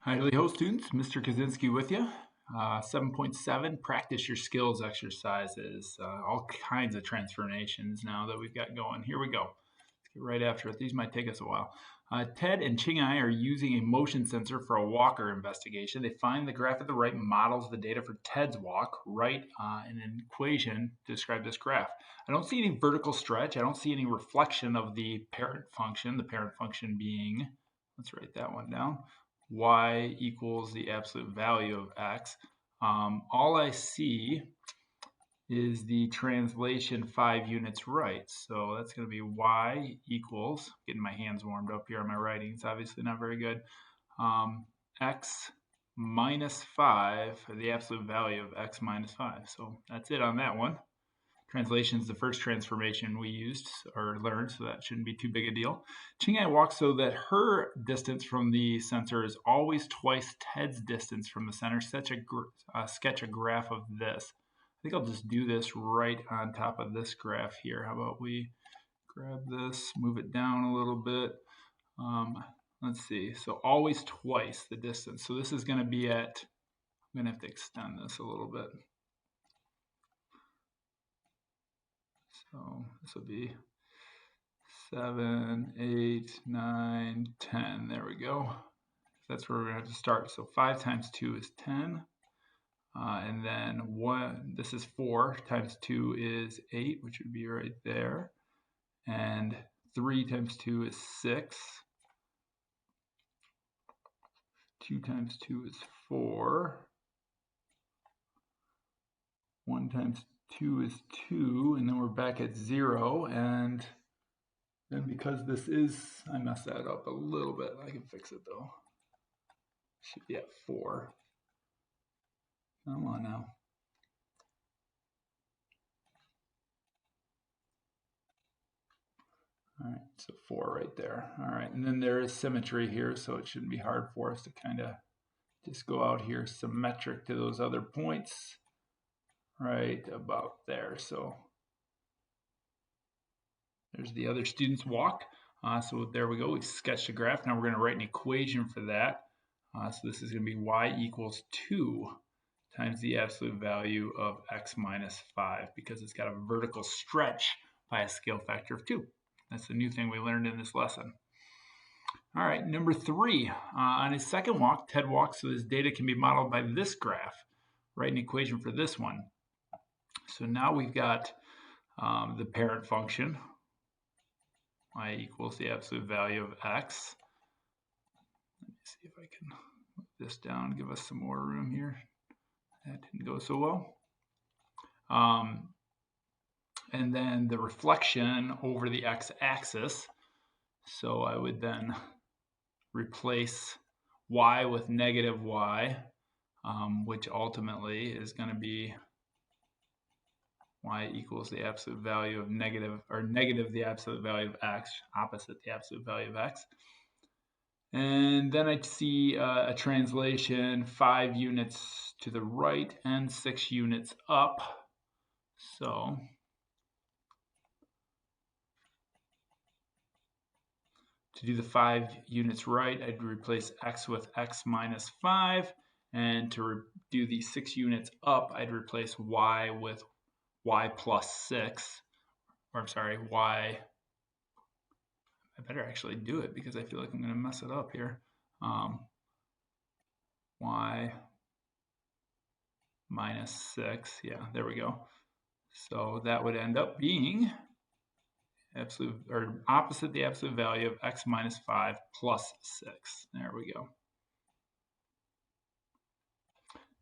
Hi, daily host students. Mr. Kaczynski with you. 7.7, practice your skills exercises. All kinds of transformations now that we've got going. Here we go. Let's get right after it. These might take us a while. Ted and Ching-Ai are using a motion sensor for a walker investigation. They find the graph at the right models the data for Ted's walk. Write an equation to describe this graph. I don't see any vertical stretch. I don't see any reflection of the parent function. The parent function being, let's write that one down, y equals the absolute value of x. All I see is the translation 5 units right. So that's going to be y equals, getting my hands warmed up here on my writing. It's obviously not very good. X minus 5, the absolute value of x minus 5. So that's it on that one. Translation is the first transformation we used or learned, so that shouldn't be too big a deal. Ching-Ai walks so that her distance from the sensor is always twice Ted's distance from the center. Sketch a graph of this. I think I'll just do this right on top of this graph here. How about we grab this, move it down a little bit. Let's see. So always twice the distance. So this is going to be at, I'm going to have to extend this a little bit. So this will be 7, 8, 9, 10. There we go. That's where we're going to have to start. So 5 times 2 is 10. And then this is 4 times 2 is 8, which would be right there. And 3 times 2 is 6. 2 times 2 is 4. 1 times 2 is 2, and then we're back at 0, and then because this is, I messed that up a little bit, I can fix it though. Should be at 4. Come on now. All right, so 4 right there. All right, and then there is symmetry here, so it shouldn't be hard for us to kind of just go out here symmetric to those other points right about there. So there's the other student's walk. So there we go. We've sketched a graph. Now we're going to write an equation for that. So this is going to be y equals 2 times the absolute value of x minus 5 because it's got a vertical stretch by a scale factor of 2. That's the new thing we learned in this lesson. All right, number 3. On his second walk, Ted walks so his data can be modeled by this graph. Write an equation for this one. So now we've got the parent function, y equals the absolute value of x. Let me see if I can move this down, give us some more room here. That didn't go so well. And then the reflection over the x-axis. So I would then replace y with negative y, which ultimately is going to be y equals the absolute value of negative the absolute value of x, opposite the absolute value of x. And then I'd see a translation 5 units to the right and 6 units up. So to do the 5 units right, I'd replace x with x minus 5. And to do the 6 units up, I'd replace y with y plus 6. Or I'm sorry, y. I better actually do it because I feel like I'm going to mess it up here. Y minus 6. Yeah, there we go. So that would end up being absolute or opposite the absolute value of x minus 5 plus 6. There we go.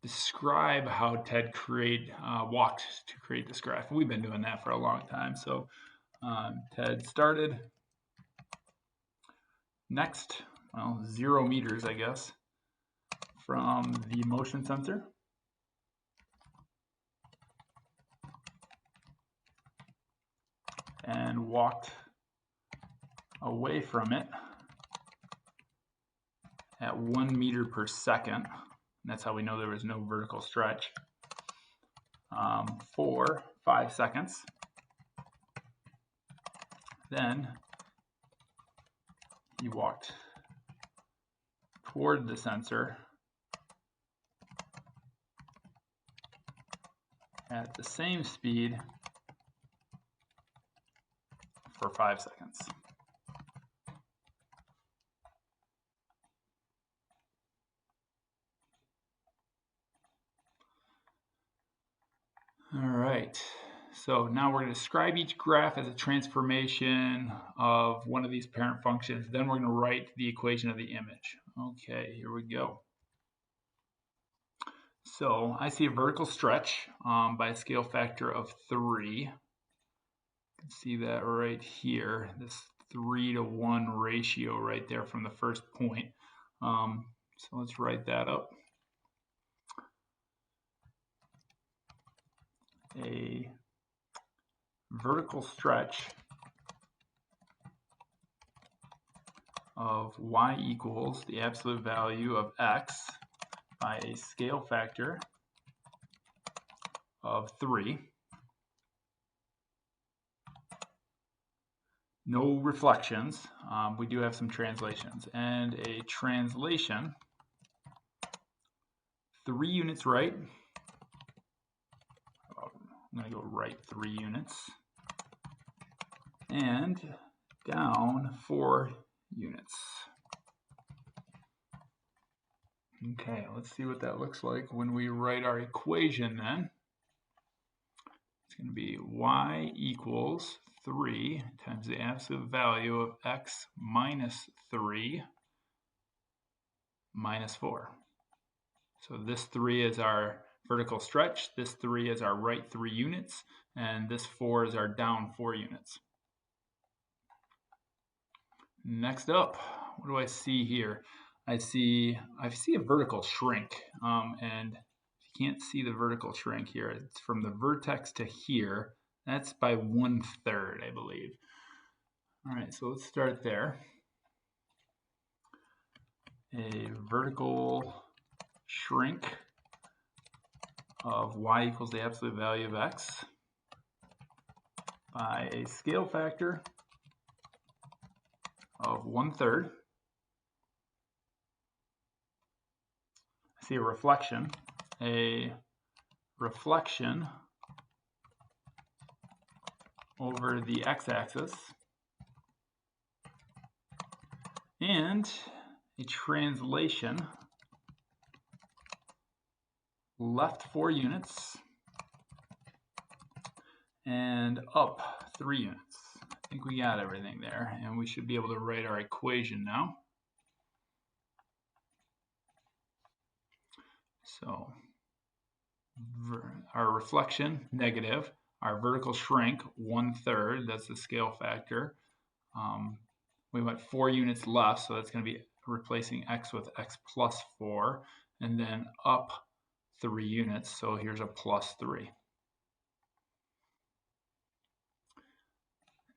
Describe how Ted walked to create this graph. We've been doing that for a long time. So Ted started. Next, well, 0 meters, I guess, from the motion sensor. And walked away from it at 1 meter per second. That's how we know there was no vertical stretch. For 5 seconds. Then he walked toward the sensor at the same speed for 5 seconds. All right, so now we're going to describe each graph as a transformation of one of these parent functions. Then we're going to write the equation of the image. Okay, here we go. So I see a vertical stretch by a scale factor of 3. You can see that right here, this 3-to-1 ratio right there from the first point. So let's write that up. A vertical stretch of y equals the absolute value of x by a scale factor of 3. No reflections. We do have some translations. And a translation, 3 units right. I'm going to go right 3 units. And down 4 units. Okay, let's see what that looks like when we write our equation then. It's going to be y equals 3 times the absolute value of x minus 3 minus 4. So this 3 is our vertical stretch, this 3 is our right 3 units, and this 4 is our down 4 units. Next up, what do I see here? I see a vertical shrink, and if you can't see the vertical shrink here, it's from the vertex to here. That's by 1/3, I believe. All right, so let's start there. A vertical shrink of y equals the absolute value of x by a scale factor of 1/3. I see a reflection over the x-axis, and a translation left 4 units and up 3 units. I think we got everything there, and we should be able to write our equation now. So our reflection, negative. Our vertical shrink, 1/3, that's the scale factor. We went 4 units left, so that's going to be replacing x with x plus 4, and then up 3 units, so here's a plus 3.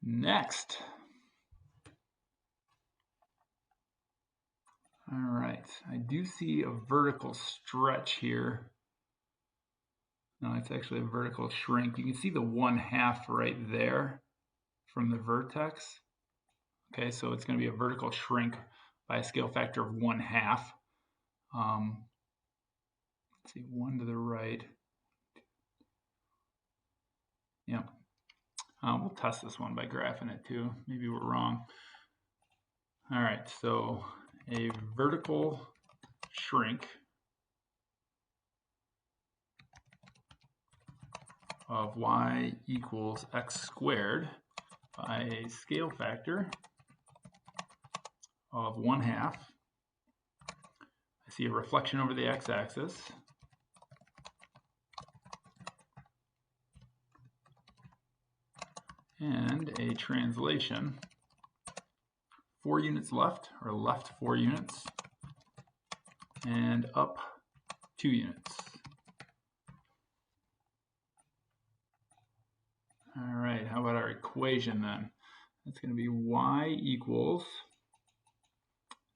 Next. All right, I do see a vertical stretch here. No, it's actually a vertical shrink. You can see the 1/2 right there from the vertex. Okay, so it's going to be a vertical shrink by a scale factor of 1/2. Let's see, 1 to the right. Yeah. We'll test this one by graphing it too. Maybe we're wrong. All right, so a vertical shrink of y equals x squared by a scale factor of 1/2. I see a reflection over the x-axis. And a translation, 4 units left, or left 4 units, and up 2 units. All right, how about our equation then? That's going to be y equals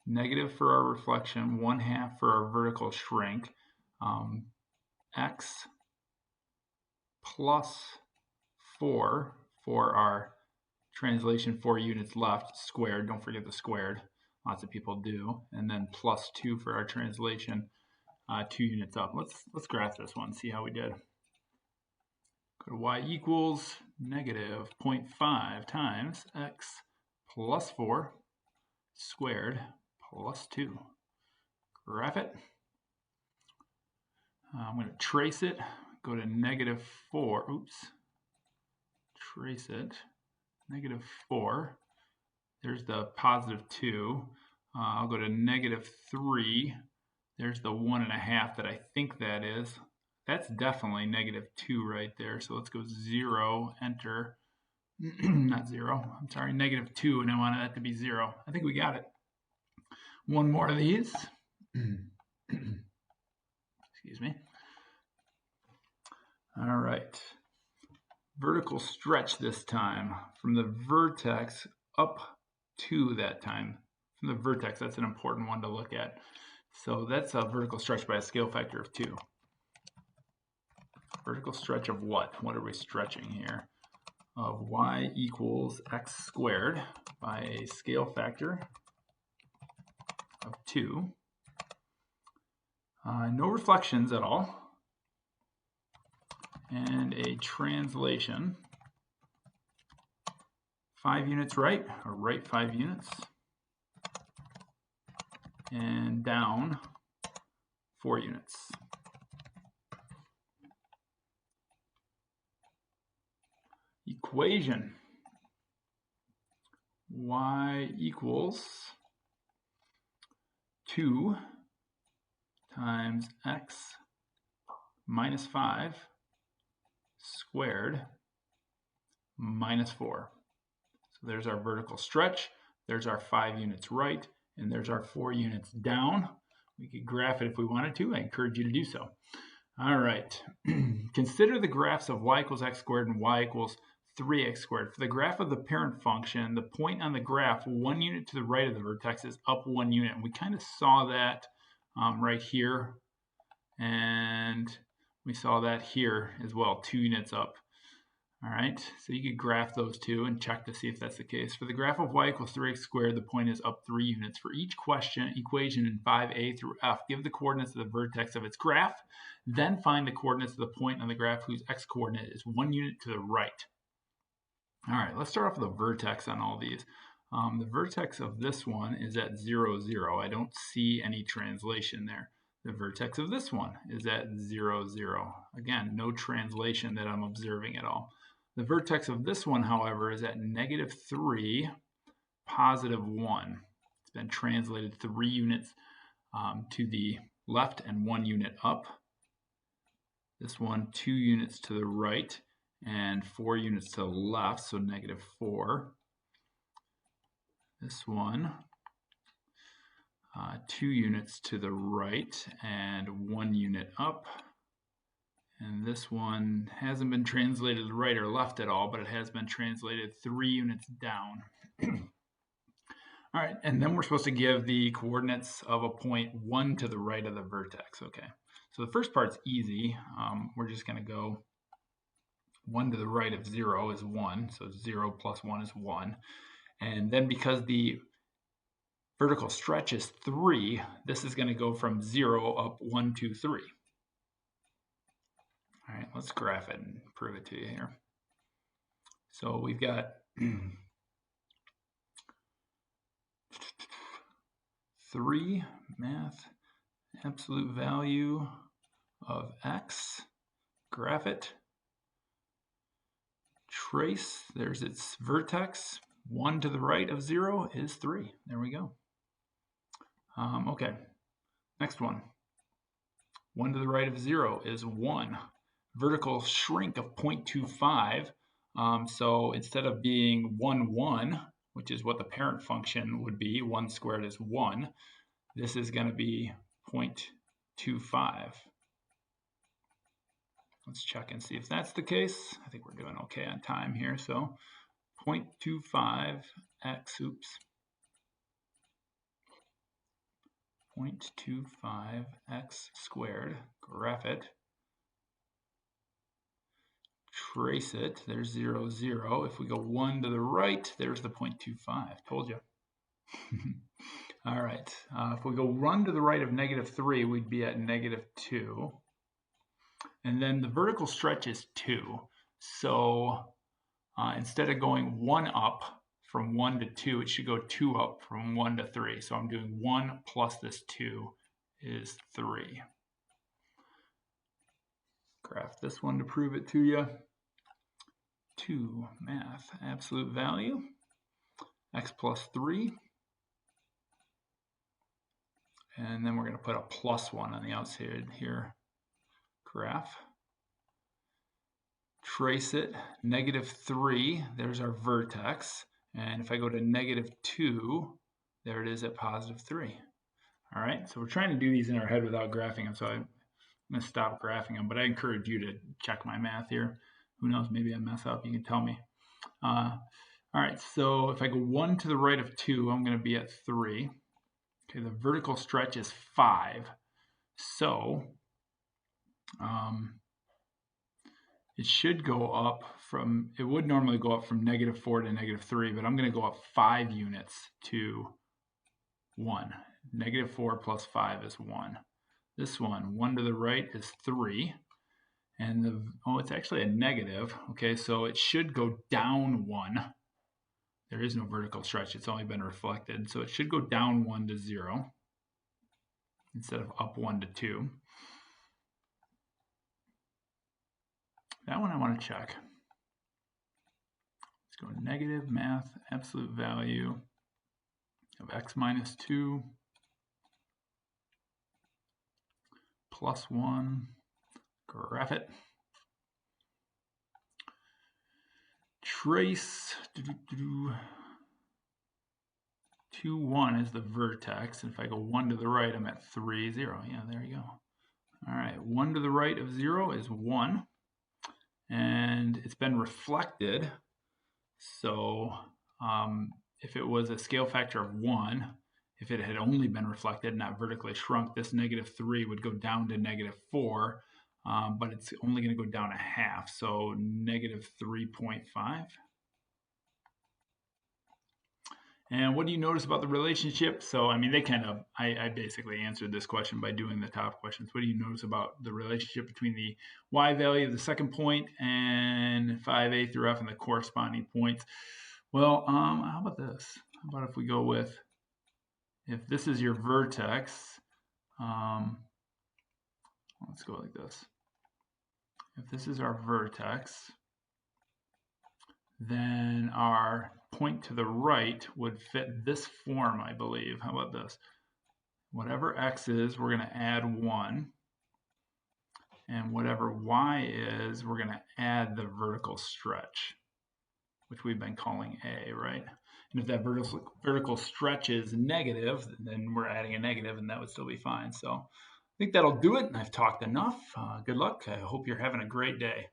negative for our reflection, 1/2 for our vertical shrink, x plus 4 for our translation, 4 units left, squared, don't forget the squared, Lots of people do. And then plus 2 for our translation, 2 units up. Let's graph this one, see how we did. Go to y equals negative 0.5 times x plus 4 squared plus 2. Graph it. I'm going to trace it. Go to negative 4. Oops. Trace it. Negative 4. There's the positive 2. I'll go to negative 3. There's the 1.5 that I think that is. That's definitely negative 2 right there. So let's go 0, enter. Not 0. I'm sorry, negative 2, and I wanted that to be 0. I think we got it. One more of these. Excuse me. All right. Vertical stretch this time from the vertex up to that time. From the vertex, that's an important one to look at. So that's a vertical stretch by a scale factor of 2. Vertical stretch of what? What are we stretching here? Of y equals x squared by a scale factor of 2. No reflections at all. And a translation. 5 units right, or right 5 units. And down 4 units. Equation. Y equals 2 times x minus 5 squared minus 4. So there's our vertical stretch, there's our 5 units right, and there's our 4 units down. We could graph it if we wanted to. I encourage you to do so. All right. Consider the graphs of y equals x squared and y equals 3x squared. For the graph of the parent function, the point on the graph 1 unit to the right of the vertex is up 1 unit. And we kind of saw that right here. And we saw that here as well, 2 units up. All right, so you could graph those two and check to see if that's the case. For the graph of y equals 3x squared, the point is up 3 units. For each equation in 5a through f, give the coordinates of the vertex of its graph, then find the coordinates of the point on the graph whose x-coordinate is 1 unit to the right. All right, let's start off with the vertex on all these. The vertex of this one is at 0, 0. I don't see any translation there. The vertex of this one is at 0, 0. Again, no translation that I'm observing at all. The vertex of this one, however, is at negative 3, positive 1. It's been translated 3 units to the left and 1 unit up. This one, 2 units to the right and 4 units to the left, so negative 4. This one, 2 units to the right and 1 unit up. And this one hasn't been translated right or left at all, but it has been translated 3 units down. All right, and then we're supposed to give the coordinates of a point 1 to the right of the vertex. Okay, so the first part's easy. We're just going to go 1 to the right of 0 is 1, so 0 plus 1 is 1. And then because the vertical stretch is 3, this is going to go from 0 up 1, 2, 3. All right, let's graph it and prove it to you here. So we've got 3 math absolute value of x. Graph it. Trace, there's its vertex. 1 to the right of 0 is 3. There we go. Okay, next one. 1 to the right of 0 is 1. Vertical shrink of 0.25. So instead of being 1, 1, which is what the parent function would be, 1 squared is 1, this is going to be 0.25. Let's check and see if that's the case. I think we're doing okay on time here. So 0.25x, 0.25x squared, graph it. Trace it, there's 0, 0. If we go 1 to the right, there's the 0.25. Told you. All right, if we go run to the right of -3, we'd be at -2. And then the vertical stretch is 2. So instead of going 1 up from 1 to 2, it should go 2 up from 1 to 3. So I'm doing 1 plus this 2 is 3. Graph this one to prove it to you. 2, math, absolute value, x plus 3. And then we're going to put a plus 1 on the outside here. Graph. Trace it, -3, there's our vertex. And if I go to -2, there it is at +3. All right, so we're trying to do these in our head without graphing them, so I'm going to stop graphing them, but I encourage you to check my math here. Who knows, maybe I mess up, you can tell me. All right, so if I go 1 to the right of 2, I'm going to be at 3. Okay, the vertical stretch is 5. So it should go up from, it would normally go up from -4 to -3, but I'm going to go up 5 units to 1. -4 plus 5 is 1. This one, 1 to the right is 3. And it's actually a negative. Okay, so it should go down 1. There is no vertical stretch. It's only been reflected. So it should go down 1 to 0 instead of up 1 to 2. That one I want to check. Let's go negative math, absolute value of x minus 2 plus 1. Graph it. Trace 2, 1 is the vertex. And if I go 1 to the right, I'm at 3, 0. Yeah, there you go. All right, 1 to the right of 0 is 1. And it's been reflected. So if it was a scale factor of 1, if it had only been reflected, not vertically shrunk, this -3 would go down to -4. But it's only going to go down a half, so -3.5. And what do you notice about the relationship? So, I mean, I basically answered this question by doing the top questions. What do you notice about the relationship between the y value of the second point and 5a through f and the corresponding points? Well, how about this? How about if we go with, if this is your vertex, let's go like this. If this is our vertex, then our point to the right would fit this form, I believe. How about this? Whatever x is, we're going to add 1. And whatever y is, we're going to add the vertical stretch, which we've been calling a, right? And if that vertical stretch is negative, then we're adding a negative, and that would still be fine. So I think that'll do it. I've talked enough. Good luck. I hope you're having a great day.